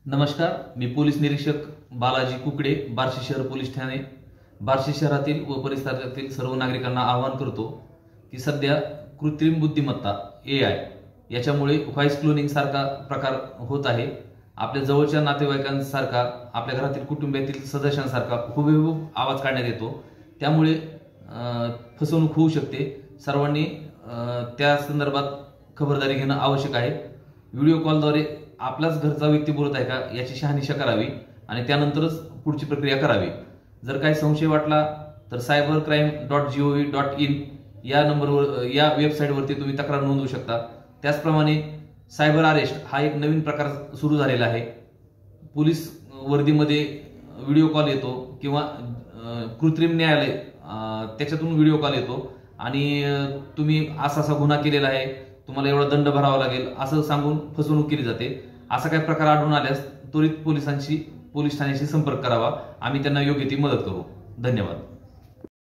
नमस्कार, मी पोलीस निरीक्षक बालाजी कुकडे, बार्शी शहर पोलीस ठाणे. बार्शी शहरातील व परिसरातील सर्व नागरिकांना आवाहन करतो की सध्या कृत्रिम बुद्धिमत्ता AI याच्यामुळे व्हॉइस क्लोनिंग सारखा प्रकार होत आहे. आपल्या जवळच्या नातेवाईकांसारखा, आपल्या घरातील कुटुंबातील सदस्यांसारखा हुबेहूब आवाज काढण्यात येतो. त्यामुळे फसवणूक होऊ शकते. सर्वांनी त्या संदर्भात खबरदारी घेणं आवश्यक आहे. व्हिडिओ कॉलद्वारे आपलाच घरचा व्यक्ती बोलत आहे का याची शहानिशा करावी आणि त्यानंतरच पुढची प्रक्रिया करावी. जर काही संशय वाटला तर cybercrime.gov.in या नंबरवर, या वेबसाईटवरती तुम्ही तक्रार नोंदवू शकता. त्याचप्रमाणे सायबर अरेस्ट हा एक नवीन प्रकार सुरू झालेला आहे. पोलीस वर्दीमध्ये व्हिडिओ कॉल येतो किंवा कृत्रिम न्यायालय त्याच्यातून व्हिडिओ कॉल येतो आणि तुम्ही असा गुन्हा केलेला आहे, तुम्हाला एवढा दंड भरावा लागेल असं सांगून फसवणूक केली जाते. असा काही प्रकार आढळून आल्यास त्वरित पोलीस ठाण्याशी संपर्क करावा. आम्ही त्यांना योग्य ती मदत करू. धन्यवाद.